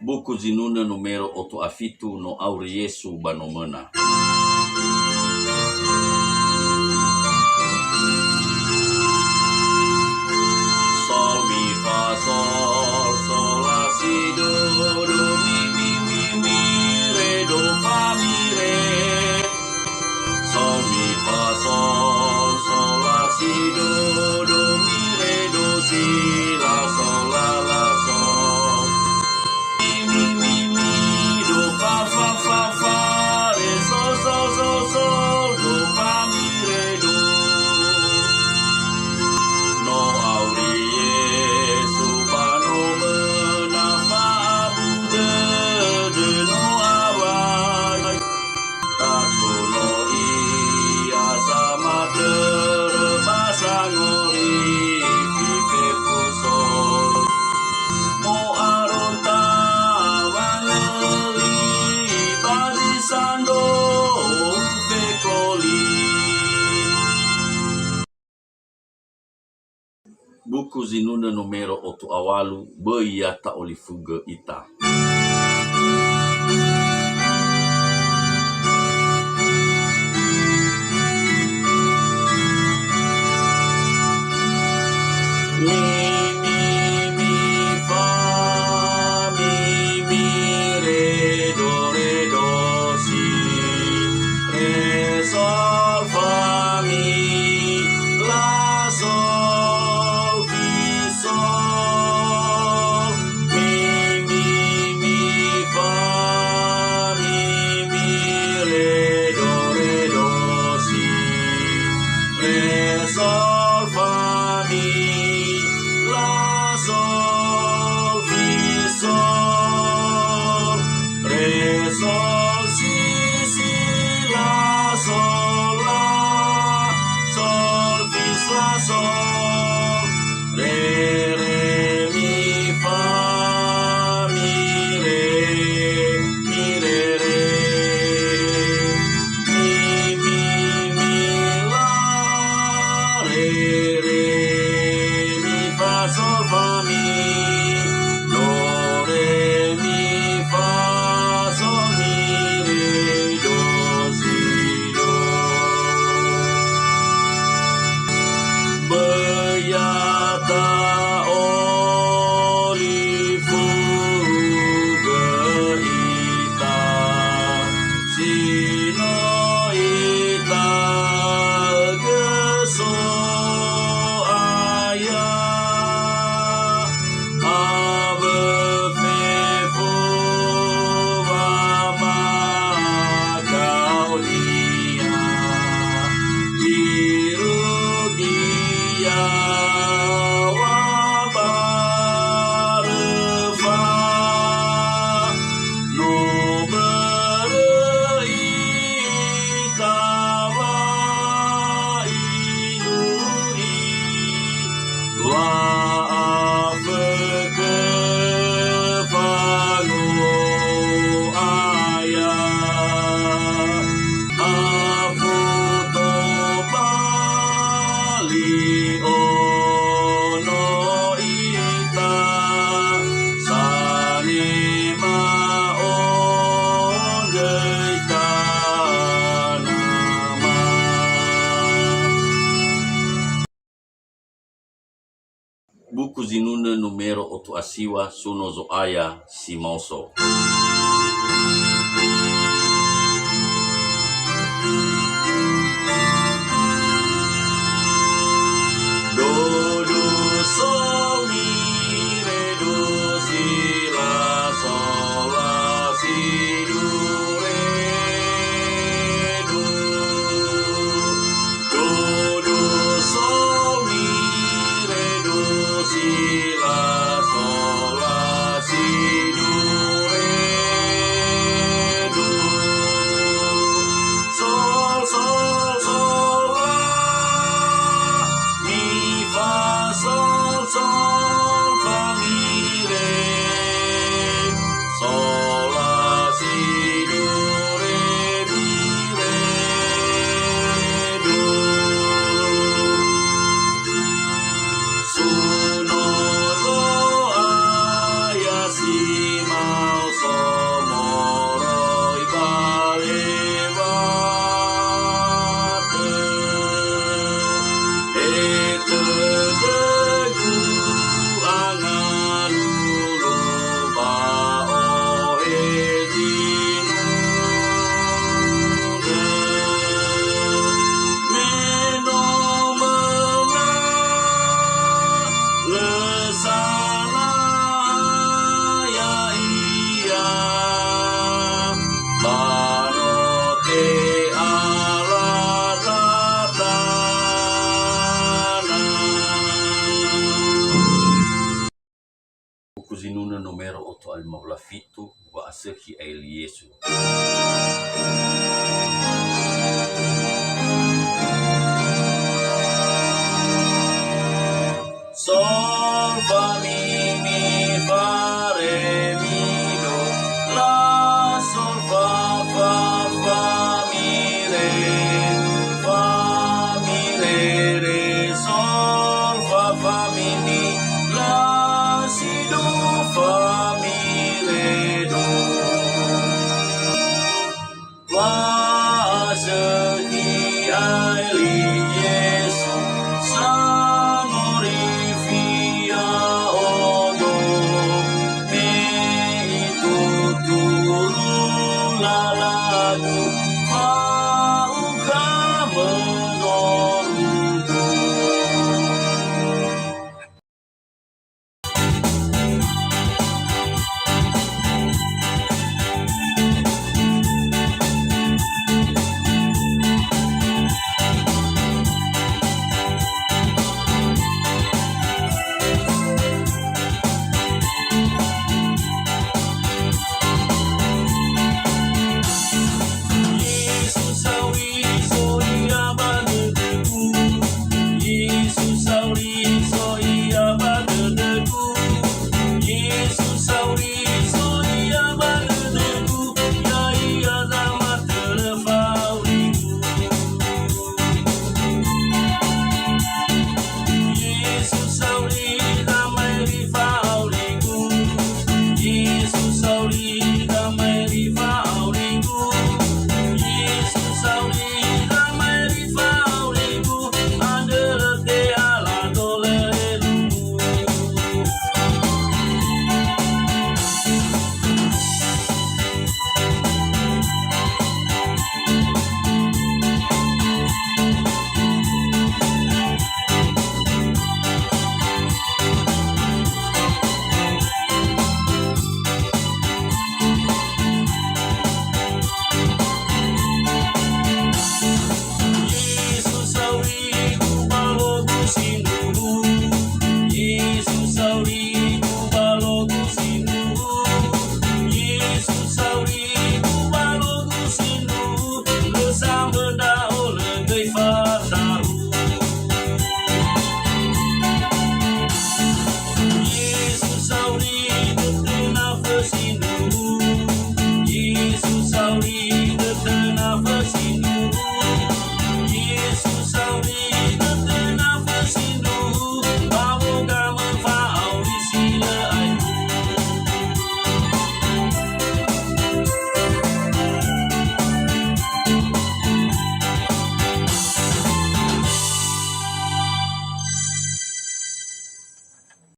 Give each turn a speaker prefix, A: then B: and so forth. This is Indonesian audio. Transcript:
A: Buku zinuna numero 8 no auri Yesu banomena. Sol mi fa sol sol la si do do mi mi mi mi re do fa mi re. Sol mi fa sol sol la si do do mi re do si la sol la la sol. Mi mi mi mi do fa fa fa fa re sol sol sol sol do fa mi re do. No auri Yesu banomena fa abude de no awai. Tasono ia sama terbasangori pipe pusol. Mo aronta wangeli bazisando pekoli. Buku zinuna numero 8 awalu beiata olifuga ita. Mi mi mi fa mi mi re do si re sol fa mi la sol fi sol. Mi mi mi fa mi mi re do si re sol fa mi la sol fi sol re sol si si la sol fi la sol re mi fa mi re re mi la re mi fa sol fa mi do re mi fa sol mi re do si do. Beata olifuga ita sino ita geso aya ave fefo mama kaulia dirugia wabarfa no berita wa inui wa afeke fanu aya afuto bali ono ita sanima ongeita nama. Buku zinuna numero 8 asiwa suno zoaya simoso. Do do sol mi re do si la sol la si do re do. Do do sol mi re do si la sol la si do re mau somoroi balewate etedegu angalulu bao edinune menomena lesana ya iya banote ala ratana. Kuzinuna numero 8 al maulafito wa asaki el Yesu. Sol fa mi fa re mi do la sol fa mi re re sol fa mi la si do fa mi re do wa asaki ali Yesu samori via odo me itu tulu lalagu mau menurutku. Yesus auri soia badeku, Yesus auri soia badeku, Yesus auri soia badeku, ya ia nama telefauriku. Yesus auri nama rifauriku, Yesus auri